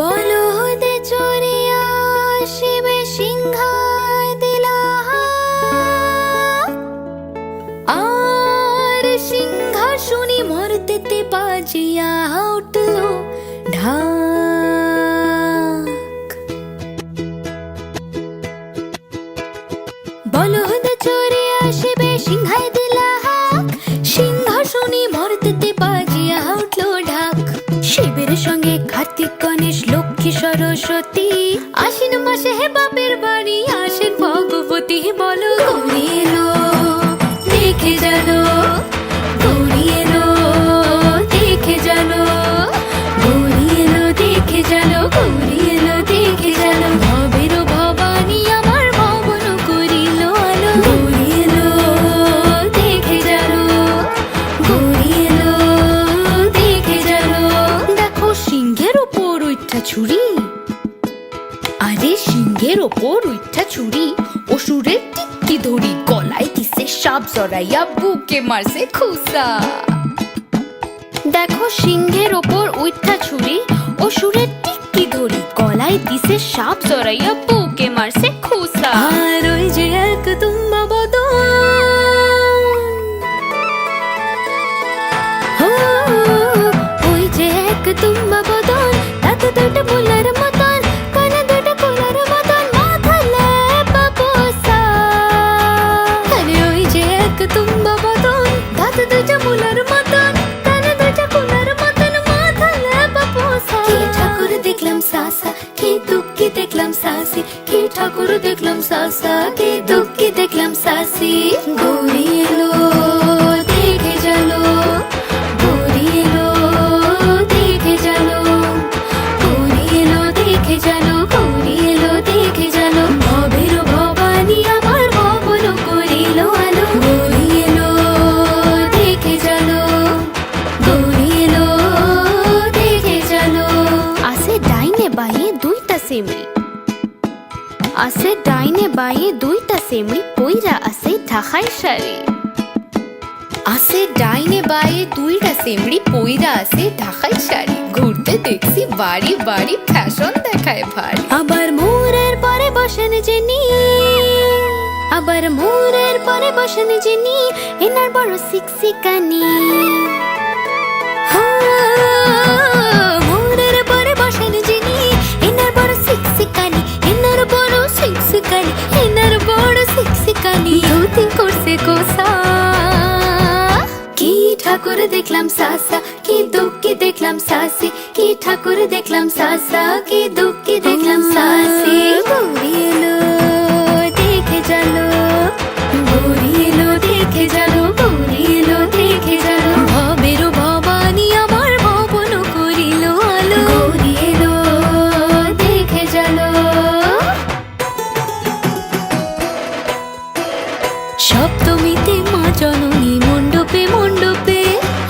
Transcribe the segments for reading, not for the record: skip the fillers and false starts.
বলদে চড়িয়া শিবে সিংহায় দিলা আর সিংহাসনে মর্তেতে বাজিয়া উঠল ঢাক। বলদ চড়িয়া শিবে সিংহায় দিলা সিংহাসনে মর্তেতে বাজিয়া উঠল ঢাক। শিবের সঙ্গে কার্তিক গণেশ লক্ষ্মী সরস্বতী আশ্বিন মাসে হে বাপের বাড়ি আসেন ভগবতী। বলো গৌরী এলো দেখে জানো, গৌরী এলো দেখে জানো, গৌরী এলো দেখে জানো, গৌরী এলো দেখে জানো। ভবের ভবানী আমার ভবন করিল আলো, গৌরী এলো দেখে জানো, গৌরী এলো দেখে জানো। দেখো সিংহের ওপর উঠা ছুরি, আরে সিংহের ওপর উঠা ছুরি, অসুরের টিক্কি ধরি গলায় দিছে সাপ জড়াইয়া বুকে মারছে খুসা। দেখো সিংহের ওপর উঠা ছুরি, অসুরের টিক্কি ধরি গলায় দিছে সাপ জড়াইয়া বুকে মারছে খুসা। আর ওই যে এক তুম্বা বদন, ওই যে এক তুম্বা বদন, তাতে দুটো ফুলের মতন, কানে দুটো ফুলের মতন, মাথা লেপা পোষা। আরে ওই যে এক তুম্বা বদন, তাতে দুটো ফুলের মতন, কানে দুটো ফুলের মতন, মাথা লেপা পোষা। কি ঠাকুর দেখলাম সাসা, কি দুঃখী দেখলাম সাসি, কি ঠাকুর দেখলাম সাসা, কি দুঃখী দেখলাম সাসি। গৌরী এলো দেখে জানো, গৌরী এলো দেখে জানো, গৌরী এলো দেখে জানো, গৌরী এলো দেখে জানো। ভবের ভবানী আমার ভবন করিল আলো, গৌরী এলো দেখে জানো, গৌরী এলো দেখে জানো। আসে ডাইনে বাঁয়ে দুইটা সেমরি, আসে ডাইনে বাঁয়ে দুইটা সেমরি, পইরা আসে ঢাকাই শাড়ি। আসে ডাইনে বাঁয়ে দুইটা সেমরি, পইরা আসে ঢাকাই শাড়ি। ঘুরতে দেখছি বাড়ি বাড়ি, ফ্যাশন দেখায় ভারী। আবার মোরের পরে বসেন যিনি, আবার মোরের পরে বসেন যিনি, এনার বড় সিকসিকানি। মোরের পরে বসেন যিনি, এনার বড় সিকসিকানি, এনার বড় সিকসিকানি, এনার বড় সিকসিকানি। ধুতি করছে কোসা, কি ঠাকুর দেখলাম সাসা, কি দুঃখী দেখলাম সাসি, কি ঠাকুর দেখলাম সাসা, কি দুঃখী দেখলাম সাসি। গৌরী এলো দেখে জানো, গৌরী এলো দেখে জানো, গৌরী এলো দেখে জানো। ভবের ভবানী আমার ভবন করিল আলো, গৌরী এলো দেখে জানো। সপ্তমীতে মা জননী মণ্ডপে মণ্ডপে,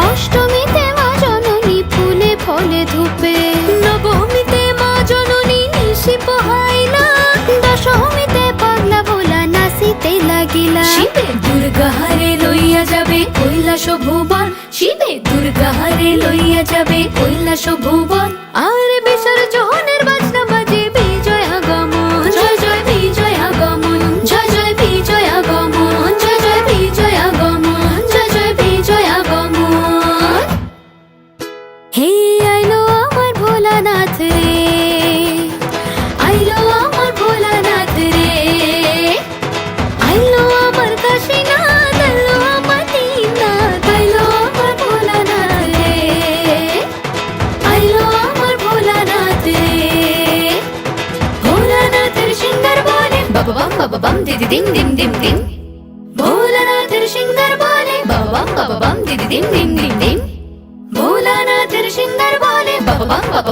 অষ্টমীতে মা জননী ফুলে ফলে ধূপে, নবমীতে মা জননী নিশি পোহাইলা, দশমীতে পাগলা ভোলা নাচিতে লাগিলা। শিবে দুর্গা হারে লইয়া যাবে কৈলাস ভুবন, শিবে দুর্গা হারে লইয়া যাবে কৈলাস ভুবন। আর বিসর্জনের বাজনা বাজে বিজয় আগমন, জয় জয় বিজয় আগমন, জয় জয় বিজয় আগমন, জয় জয় বিজয় আগমন, জয় জয় বিজয় আগমন। হে আইলো আমার ভোলানাথ রে, আইলো আমার ভোলানাথ রে, আইলো আমার কাশীনাথ, আইলো আমার দীননাথ, আইলো আমার ভোলানাথ রে, আইলো আমার ভোলানাথ রে। ভোলানাথের সিঙ্গার বলে বাবা বাম বাবা বাম দিদি দিম দিম দিম দিম, ভোলানাথের সিঙ্গার বলে বাবা বাম বাবা বাম দিদি দিম দিম দিম দিম, ভোলানাথের সিঙ্গার বলে বাবা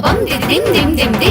বাম দিদি দিম দিম দিম দিম।